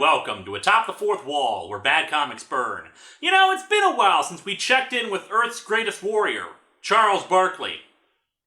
welcome to Atop the Fourth Wall, where bad comics burn. You know, it's been a while since we checked in with Earth's greatest warrior, Charles Barkley.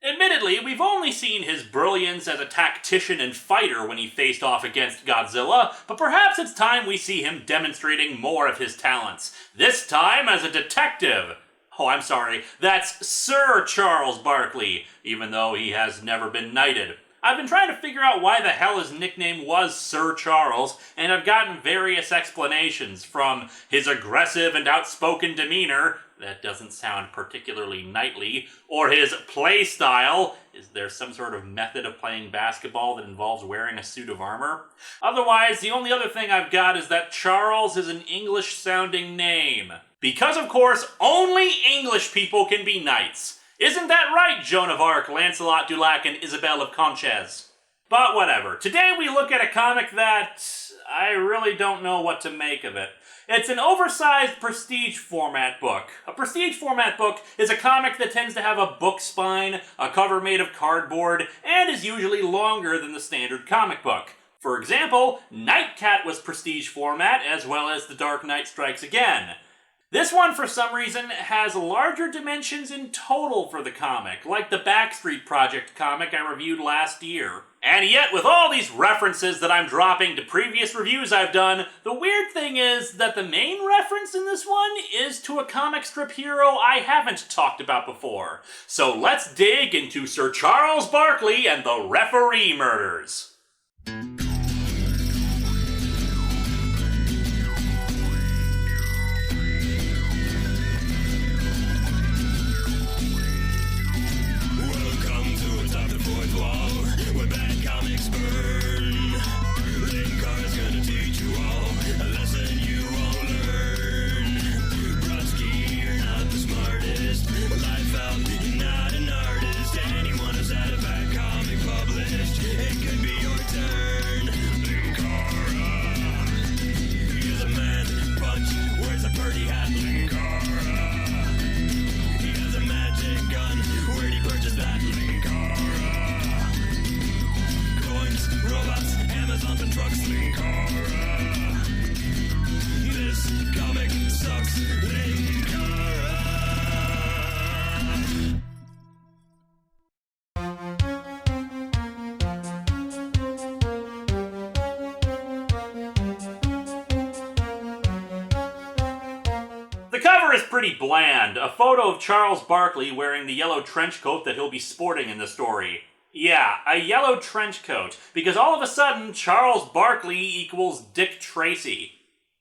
Admittedly, we've only seen his brilliance as a tactician and fighter when he faced off against Godzilla, but perhaps it's time we see him demonstrating more of his talents. This time as a detective. Oh, I'm sorry, that's Sir Charles Barkley, even though he has never been knighted. I've been trying to figure out why the hell his nickname was Sir Charles, and I've gotten various explanations, from his aggressive and outspoken demeanor, that doesn't sound particularly knightly, or his play style, is there some sort of method of playing basketball that involves wearing a suit of armor? Otherwise, the only other thing I've got is that Charles is an English-sounding name. Because, of course, only English people can be knights. Isn't that right, Joan of Arc, Lancelot du Lac, and Isabel of Conches? But whatever. Today we look at a comic that I really don't know what to make of it. It's an oversized prestige format book. A prestige format book is a comic that tends to have a book spine, a cover made of cardboard, and is usually longer than the standard comic book. For example, Nightcat was prestige format, as well as The Dark Knight Strikes Again. This one, for some reason, has larger dimensions in total for the comic, like the Backstreet Project comic I reviewed last year. And yet, with all these references that I'm dropping to previous reviews I've done, the weird thing is that the main reference in this one is to a comic strip hero I haven't talked about before. So let's dig into Sir Charles Barkley and the Referee Murders. Linkara's gonna teach you all a lesson you won't learn. Brodsky, you're not the smartest. Life out, you're not an artist. Anyone who's had a bad comic published, it could be your turn. Linkara, he's a man punch, wears a birdie hat. Linkara, he has a magic gun. Where'd he purchase that? Linkara, coins, robots, Amazon and trucks. Linkara, this comic sucks. Linkara. The cover is pretty bland, a photo of Charles Barkley wearing the yellow trench coat that he'll be sporting in the story. Yeah, a yellow trench coat, because all of a sudden, Charles Barkley equals Dick Tracy.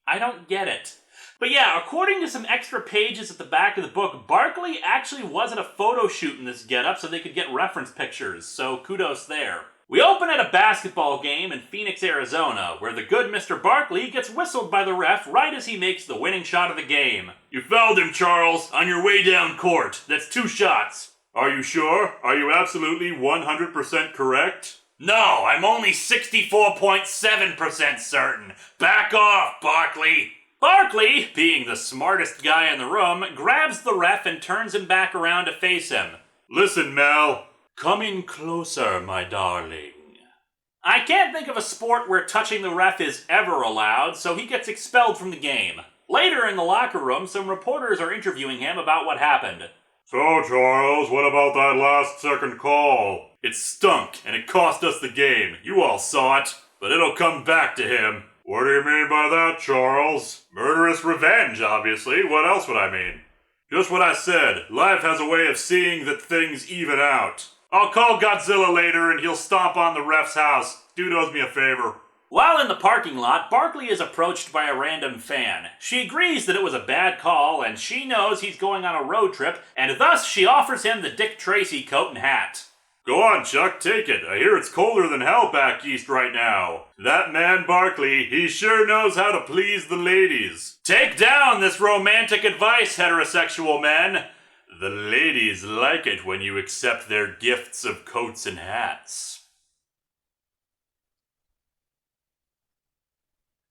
I don't get it. But yeah, according to some extra pages at the back of the book, Barkley actually was at a photo shoot in this getup so they could get reference pictures, so kudos there. We open at a basketball game in Phoenix, Arizona, where the good Mr. Barkley gets whistled by the ref right as he makes the winning shot of the game. You fouled him, Charles, on your way down court. That's 2 shots. Are you sure? Are you absolutely 100% correct? No, I'm only 64.7% certain. Back off, Barkley. Barkley, being the smartest guy in the room, grabs the ref and turns him back around to face him. Listen, Mel. Come in closer, my darling. I can't think of a sport where touching the ref is ever allowed, so he gets expelled from the game. Later in the locker room, some reporters are interviewing him about what happened. So, Charles, what about that last second call? It stunk, and it cost us the game. You all saw it, but it'll come back to him. What do you mean by that, Charles? Murderous revenge, obviously. What else would I mean? Just what I said. Life has a way of seeing that things even out. I'll call Godzilla later, and he'll stomp on the ref's house. Dude owes me a favor. While in the parking lot, Barkley is approached by a random fan. She agrees that it was a bad call, and she knows he's going on a road trip, and thus she offers him the Dick Tracy coat and hat. Go on, Chuck, take it. I hear it's colder than hell back east right now. That man Barkley, he sure knows how to please the ladies. Take down this romantic advice, heterosexual men. The ladies like it when you accept their gifts of coats and hats.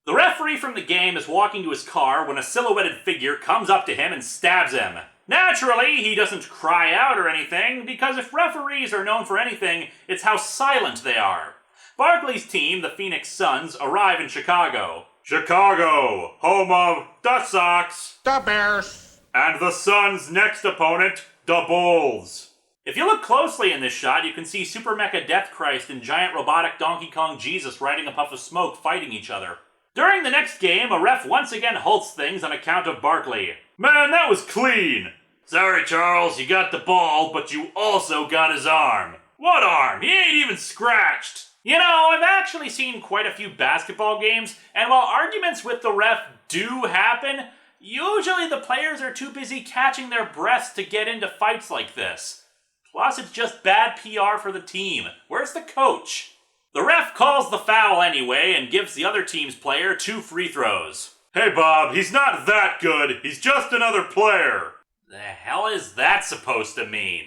The referee from the game is walking to his car when a silhouetted figure comes up to him and stabs him. Naturally, he doesn't cry out or anything, because if referees are known for anything, it's how silent they are. Barkley's team, the Phoenix Suns, arrive in Chicago. Chicago, home of the Sox. The Bears. And the Suns' next opponent, the Bulls. If you look closely in this shot, you can see Super Mecha Death Christ and giant robotic Donkey Kong Jesus riding a puff of smoke fighting each other. During the next game, a ref once again halts things on account of Barkley. Man, that was clean. Sorry, Charles, you got the ball, but you also got his arm. What arm? He ain't even scratched. You know, I've actually seen quite a few basketball games, and while arguments with the ref do happen, usually the players are too busy catching their breaths to get into fights like this. Plus, it's just bad PR for the team. Where's the coach? The ref calls the foul anyway and gives the other team's player 2 free throws. Hey Bob, he's not that good. He's just another player. The hell is that supposed to mean?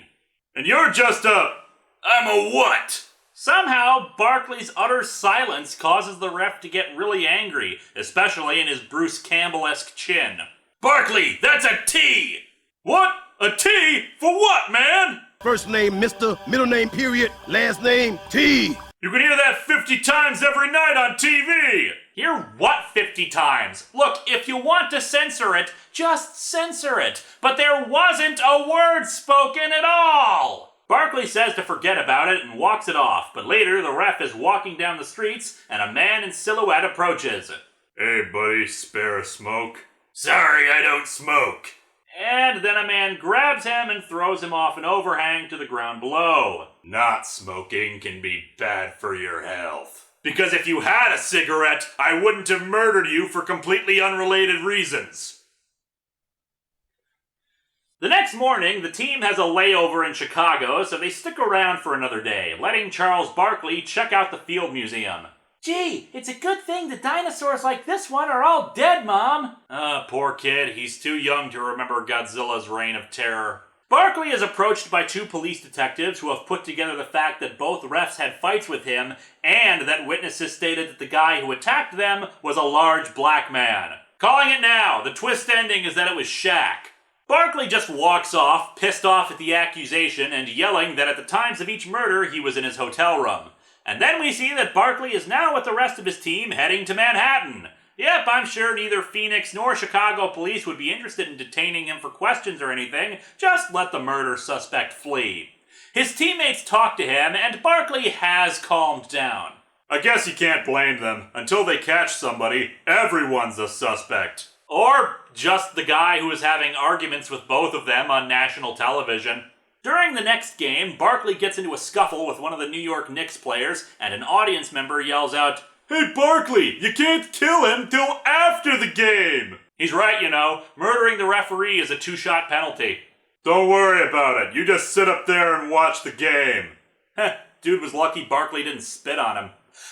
And you're just I'm a what? Somehow, Barkley's utter silence causes the ref to get really angry, especially in his Bruce Campbell-esque chin. Barkley, that's a T! What? A T? For what, man? First name Mr., middle name period, last name T. You can hear that 50 times every night on TV! Hear what 50 times? Look, if you want to censor it, just censor it. But there wasn't a word spoken at all! Barkley says to forget about it and walks it off, but later the ref is walking down the streets and a man in silhouette approaches. Hey buddy, spare a smoke? Sorry, I don't smoke. And then a man grabs him and throws him off an overhang to the ground below. Not smoking can be bad for your health. Because if you had a cigarette, I wouldn't have murdered you for completely unrelated reasons. The next morning, the team has a layover in Chicago, so they stick around for another day, letting Charles Barkley check out the Field Museum. Gee, it's a good thing the dinosaurs like this one are all dead, Mom. Poor kid. He's too young to remember Godzilla's reign of terror. Barkley is approached by 2 police detectives who have put together the fact that both refs had fights with him and that witnesses stated that the guy who attacked them was a large black man. Calling it now, the twist ending is that it was Shaq. Barkley just walks off, pissed off at the accusation and yelling that at the times of each murder he was in his hotel room. And then we see that Barkley is now with the rest of his team heading to Manhattan. Yep, I'm sure neither Phoenix nor Chicago police would be interested in detaining him for questions or anything. Just let the murder suspect flee. His teammates talk to him, and Barkley has calmed down. I guess you can't blame them. Until they catch somebody, everyone's a suspect. Or just the guy who is having arguments with both of them on national television. During the next game, Barkley gets into a scuffle with one of the New York Knicks players, and an audience member yells out, Hey Barkley, you can't kill him till after the game! He's right, you know. Murdering the referee is a 2-shot penalty. Don't worry about it. You just sit up there and watch the game. Heh, dude was lucky Barkley didn't spit on him.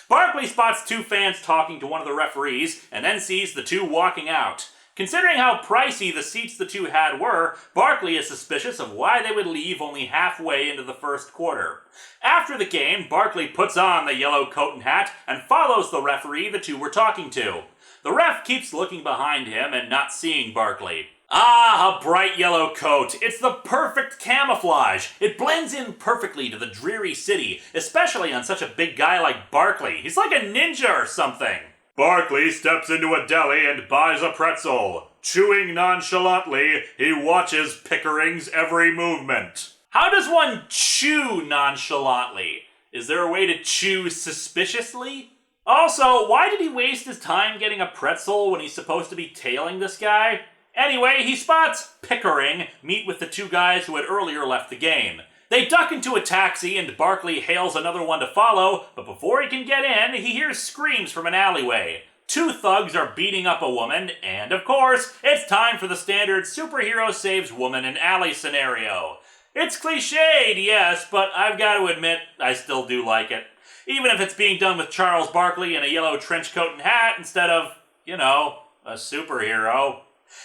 Barkley spots 2 fans talking to one of the referees, and then sees the 2 walking out. Considering how pricey the seats the 2 had were, Barkley is suspicious of why they would leave only halfway into the first quarter. After the game, Barkley puts on the yellow coat and hat and follows the referee the 2 were talking to. The ref keeps looking behind him and not seeing Barkley. Ah, a bright yellow coat. It's the perfect camouflage. It blends in perfectly to the dreary city, especially on such a big guy like Barkley. He's like a ninja or something. Barkley steps into a deli and buys a pretzel. Chewing nonchalantly, he watches Pickering's every movement. How does one chew nonchalantly? Is there a way to chew suspiciously? Also, why did he waste his time getting a pretzel when he's supposed to be tailing this guy? Anyway, he spots Pickering meet with the 2 guys who had earlier left the game. They duck into a taxi and Barkley hails another one to follow, but before he can get in, he hears screams from an alleyway. 2 thugs are beating up a woman, and of course, it's time for the standard superhero saves woman in alley scenario. It's cliched, yes, but I've got to admit, I still do like it. Even if it's being done with Charles Barkley in a yellow trench coat and hat instead of, you know, a superhero.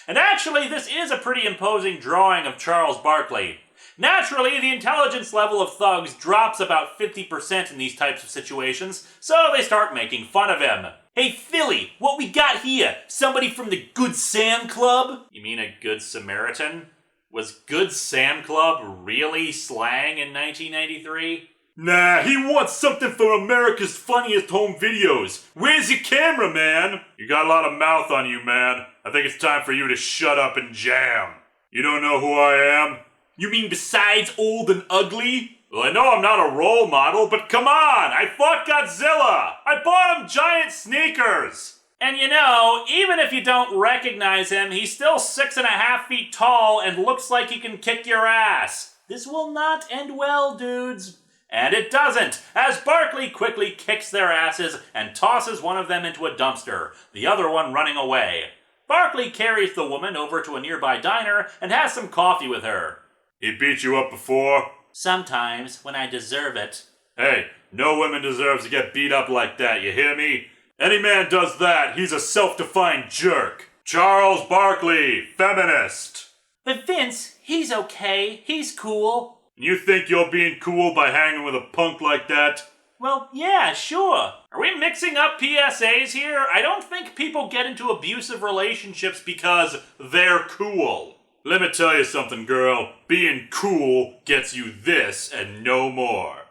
And actually, this is a pretty imposing drawing of Charles Barkley. Naturally, the intelligence level of thugs drops about 50% in these types of situations, so they start making fun of him. Hey Philly, what we got here? Somebody from the Good Sam Club? You mean a Good Samaritan? Was Good Sam Club really slang in 1993? Nah, he wants something for America's Funniest Home Videos. Where's your camera, man? You got a lot of mouth on you, man. I think it's time for you to shut up and jam. You don't know who I am? You mean besides old and ugly? Well, I know I'm not a role model, but come on! I fought Godzilla! I bought him giant sneakers! And you know, even if you don't recognize him, he's still 6.5 feet tall and looks like he can kick your ass. This will not end well, dudes. And it doesn't, as Barkley quickly kicks their asses and tosses one of them into a dumpster, the other one running away. Barkley carries the woman over to a nearby diner and has some coffee with her. He beat you up before? Sometimes, when I deserve it. Hey, no woman deserves to get beat up like that, you hear me? Any man does that, he's a self-defined jerk. Charles Barkley, feminist. But Vince, he's okay, he's cool. You think you're being cool by hanging with a punk like that? Well, yeah, sure. Are we mixing up PSAs here? I don't think people get into abusive relationships because they're cool. Let me tell you something, girl. Being cool gets you this and no more.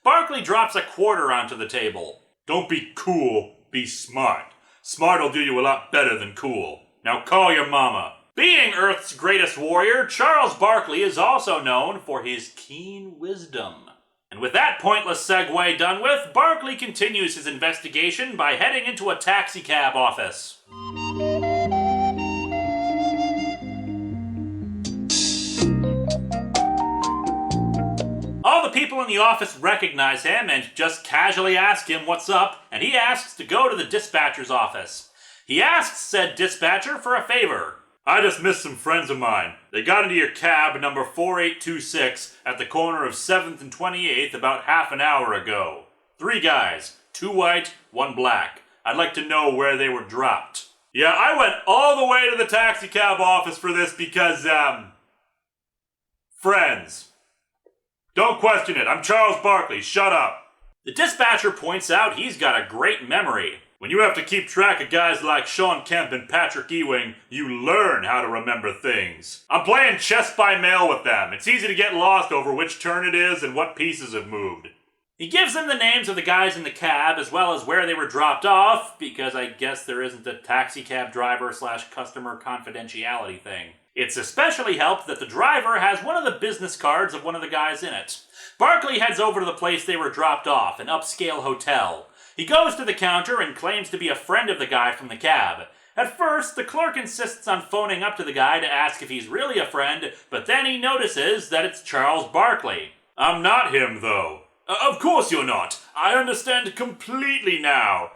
Barkley drops a quarter onto the table. Don't be cool, be smart. Smart'll do you a lot better than cool. Now call your mama. Being Earth's greatest warrior, Charles Barkley is also known for his keen wisdom. And with that pointless segue done with, Barkley continues his investigation by heading into a taxicab office. All the people in the office recognize him and just casually ask him what's up, and he asks to go to the dispatcher's office. He asks said dispatcher for a favor. I just missed some friends of mine. They got into your cab number 4826 at the corner of 7th and 28th about half an hour ago. 3 guys, 2 white, 1 black. I'd like to know where they were dropped. Yeah, I went all the way to the taxicab office for this because, friends. Don't question it. I'm Charles Barkley. Shut up. The dispatcher points out he's got a great memory. When you have to keep track of guys like Sean Kemp and Patrick Ewing, you learn how to remember things. I'm playing chess by mail with them. It's easy to get lost over which turn it is and what pieces have moved. He gives them the names of the guys in the cab as well as where they were dropped off, because I guess there isn't a taxi cab driver / customer confidentiality thing. It's especially helped that the driver has one of the business cards of one of the guys in it. Barkley heads over to the place they were dropped off, an upscale hotel. He goes to the counter and claims to be a friend of the guy from the cab. At first, the clerk insists on phoning up to the guy to ask if he's really a friend, but then he notices that it's Charles Barkley. I'm not him, though. Of course you're not. I understand completely now.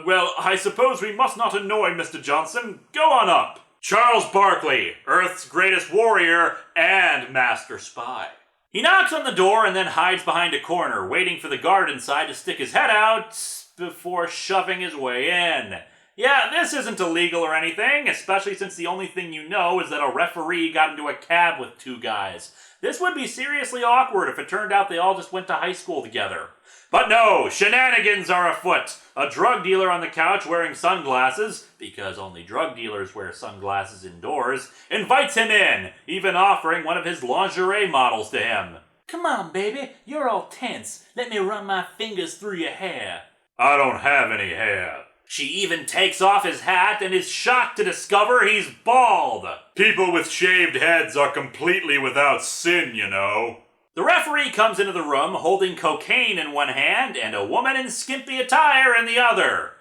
Well, I suppose we must not annoy Mr. Johnson. Go on up. Charles Barkley, Earth's greatest warrior and master spy. He knocks on the door and then hides behind a corner, waiting for the guard inside to stick his head out before shoving his way in. Yeah, this isn't illegal or anything, especially since the only thing you know is that a referee got into a cab with 2 guys. This would be seriously awkward if it turned out they all just went to high school together. But no, shenanigans are afoot. A drug dealer on the couch wearing sunglasses, because only drug dealers wear sunglasses indoors, invites him in, even offering one of his lingerie models to him. Come on, baby, you're all tense. Let me run my fingers through your hair. I don't have any hair. She even takes off his hat and is shocked to discover he's bald. People with shaved heads are completely without sin, you know. The referee comes into the room holding cocaine in one hand and a woman in skimpy attire in the other.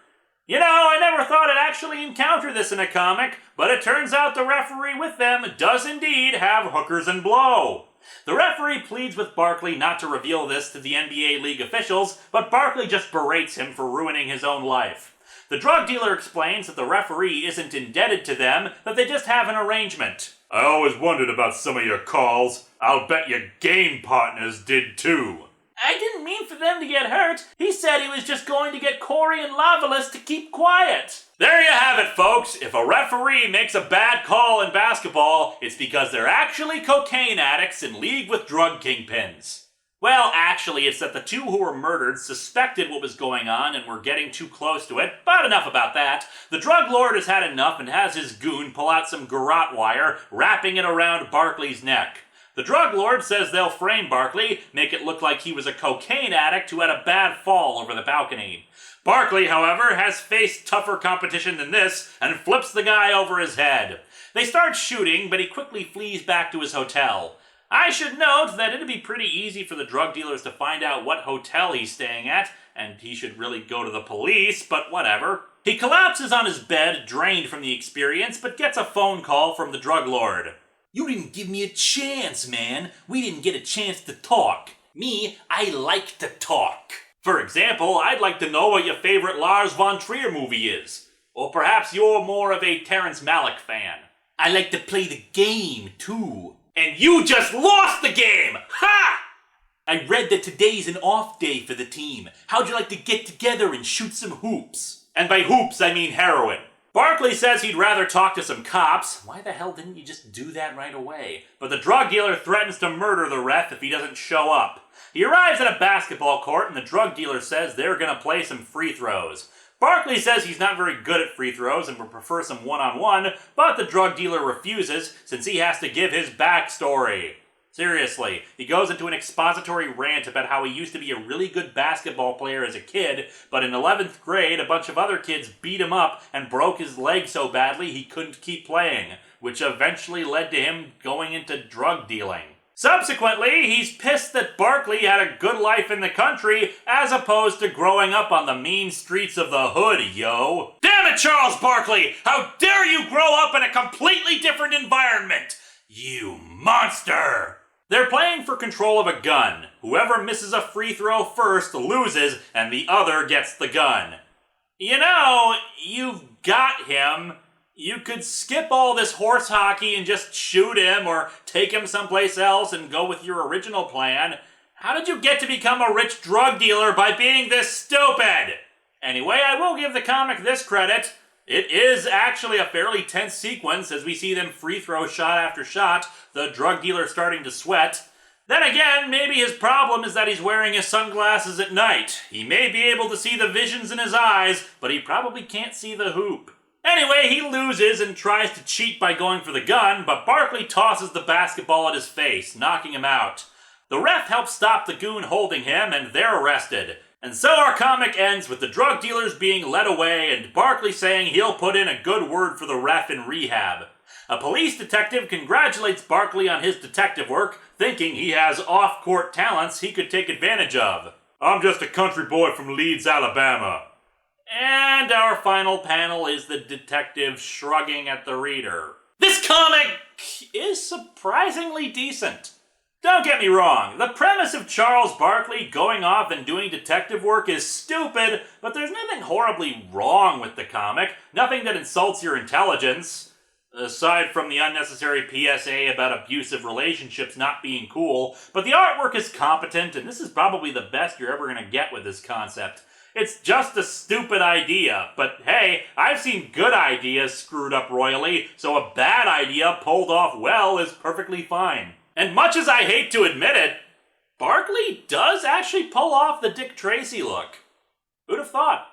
You know, I never thought I'd actually encounter this in a comic, but it turns out the referee with them does indeed have hookers and blow. The referee pleads with Barkley not to reveal this to the NBA league officials, but Barkley just berates him for ruining his own life. The drug dealer explains that the referee isn't indebted to them, that they just have an arrangement. I always wondered about some of your calls. I'll bet your game partners did too. I didn't mean for them to get hurt. He said he was just going to get Corey and Lavalas to keep quiet. There you have it, folks. If a referee makes a bad call in basketball, it's because they're actually cocaine addicts in league with drug kingpins. Well, actually, it's that the 2 who were murdered suspected what was going on and were getting too close to it, but enough about that. The drug lord has had enough and has his goon pull out some garrote wire, wrapping it around Barkley's neck. The drug lord says they'll frame Barkley, make it look like he was a cocaine addict who had a bad fall over the balcony. Barkley, however, has faced tougher competition than this and flips the guy over his head. They start shooting, but he quickly flees back to his hotel. I should note that it'd be pretty easy for the drug dealers to find out what hotel he's staying at, and he should really go to the police, but whatever. He collapses on his bed, drained from the experience, but gets a phone call from the drug lord. "You didn't give me a chance, man. We didn't get a chance to talk. Me, I like to talk. For example, I'd like to know what your favorite Lars von Trier movie is. Or perhaps you're more of a Terrence Malick fan. I like to play the game, too." And you just lost the game! Ha! "I read that today's an off day for the team. How'd you like to get together and shoot some hoops?" And by hoops, I mean heroin. Barkley says he'd rather talk to some cops. Why the hell didn't you just do that right away? But the drug dealer threatens to murder the ref if he doesn't show up. He arrives at a basketball court and the drug dealer says they're gonna play some free throws. Barkley says he's not very good at free throws and would prefer some one-on-one, but the drug dealer refuses since he has to give his backstory. Seriously, he goes into an expository rant about how he used to be a really good basketball player as a kid, but in 11th grade, a bunch of other kids beat him up and broke his leg so badly he couldn't keep playing, which eventually led to him going into drug dealing. Subsequently, he's pissed that Barkley had a good life in the country as opposed to growing up on the mean streets of the hood, yo. Damn it, Charles Barkley! How dare you grow up in a completely different environment! You monster! They're playing for control of a gun. Whoever misses a free throw first loses, and the other gets the gun. You know, you've got him. You could skip all this horse hockey and just shoot him or take him someplace else and go with your original plan. How did you get to become a rich drug dealer by being this stupid? Anyway, I will give the comic this credit. It is actually a fairly tense sequence as we see them free throw shot after shot, the drug dealer starting to sweat. Then again, maybe his problem is that he's wearing his sunglasses at night. He may be able to see the visions in his eyes, but he probably can't see the hoop. Anyway, he loses and tries to cheat by going for the gun, but Barkley tosses the basketball at his face, knocking him out. The ref helps stop the goon holding him, and they're arrested. And so our comic ends with the drug dealers being led away and Barkley saying he'll put in a good word for the ref in rehab. A police detective congratulates Barkley on his detective work, thinking he has off-court talents he could take advantage of. "I'm just a country boy from Leeds, Alabama." And our final panel is the detective shrugging at the reader. This comic is surprisingly decent. Don't get me wrong, the premise of Charles Barkley going off and doing detective work is stupid, but there's nothing horribly wrong with the comic, nothing that insults your intelligence. Aside from the unnecessary PSA about abusive relationships not being cool, but the artwork is competent, and this is probably the best you're ever going to get with this concept. It's just a stupid idea, but hey, I've seen good ideas screwed up royally, so a bad idea pulled off well is perfectly fine. And much as I hate to admit it, Barkley does actually pull off the Dick Tracy look. Who'd have thought?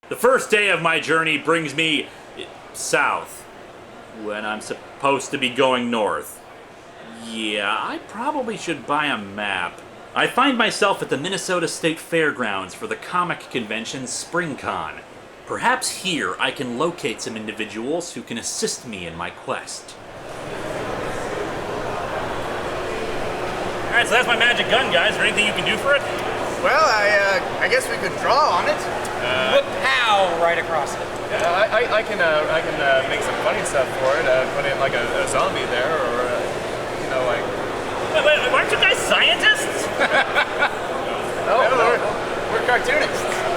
The first day of my journey brings me south, when I'm supposed to be going north. Yeah, I probably should buy a map. I find myself at the Minnesota State Fairgrounds for the comic convention SpringCon. Perhaps here I can locate some individuals who can assist me in my quest. Alright, so that's my magic gun, guys. Is there anything you can do for it? Well, I guess we could draw on it. Put POW right across it. I can make some funny stuff for it. Put in like a zombie there, or you know, like. Wait, aren't you guys scientists? No, we're cartoonists.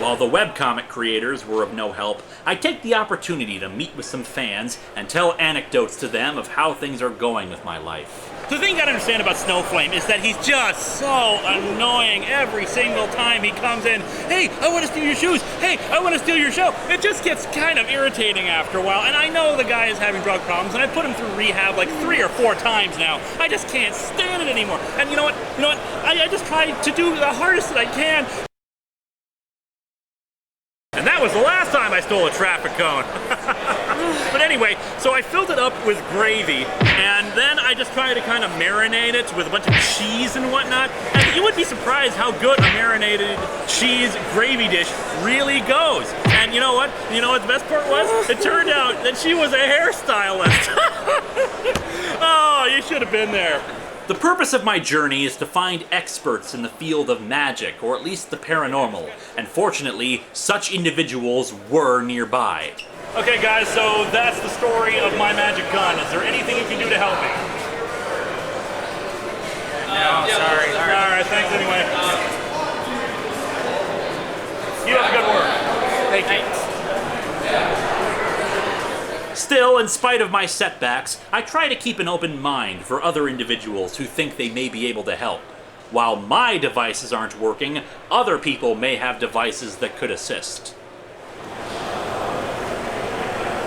While the webcomic creators were of no help, I take the opportunity to meet with some fans and tell anecdotes to them of how things are going with my life. The thing you gotta understand about Snowflame is that he's just so annoying every single time he comes in. Hey, I want to steal your shoes. Hey, I want to steal your show. It just gets kind of irritating after a while, and I know the guy is having drug problems, and I put him through rehab like 3 or 4 times now. I just can't stand it anymore. And you know what? I just try to do the hardest that I can. And that was the last time I stole a traffic cone. But anyway, so I filled it up with gravy, and then I just tried to kind of marinate it with a bunch of cheese and whatnot. And you would be surprised how good a marinated cheese gravy dish really goes. And you know what? You know what the best part was? It turned out that she was a hairstylist. Oh, you should have been there. The purpose of my journey is to find experts in the field of magic, or at least the paranormal, and fortunately, such individuals were nearby. Okay guys, so that's the story of my magic gun. Is there anything you can do to help me? No, sorry. Alright, thanks anyway. You have a good work. Thank you. Still, in spite of my setbacks, I try to keep an open mind for other individuals who think they may be able to help. While my devices aren't working, other people may have devices that could assist.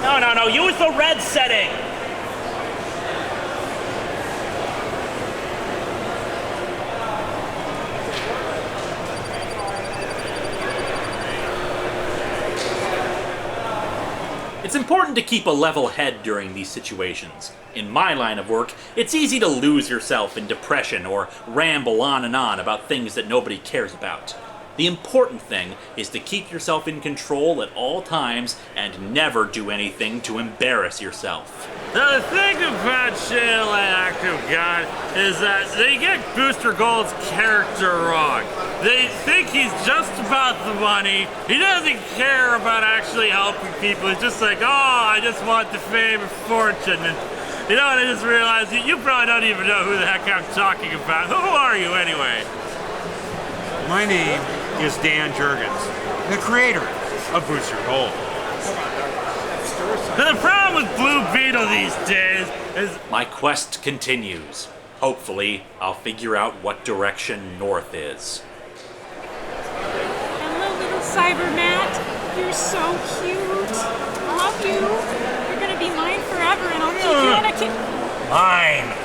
No, use the red setting! It's important to keep a level head during these situations. In my line of work, it's easy to lose yourself in depression or ramble on and on about things that nobody cares about. The important thing is to keep yourself in control at all times and never do anything to embarrass yourself. The thing about Shale and Active God is that they get Booster Gold's character wrong. They think he's just about the money. He doesn't care about actually helping people. He's just like, oh, I just want the fame and fortune. And you know what, I just realized you probably don't even know who the heck I'm talking about. Who are you anyway? My name is Dan Jurgens, the creator of Booster Gold. The problem with Blue Beetle these days is My quest continues. Hopefully, I'll figure out what direction north is. Hello, little Cybermat. You're so cute. I love you. You're gonna be mine forever, and I'll keep you on a mine.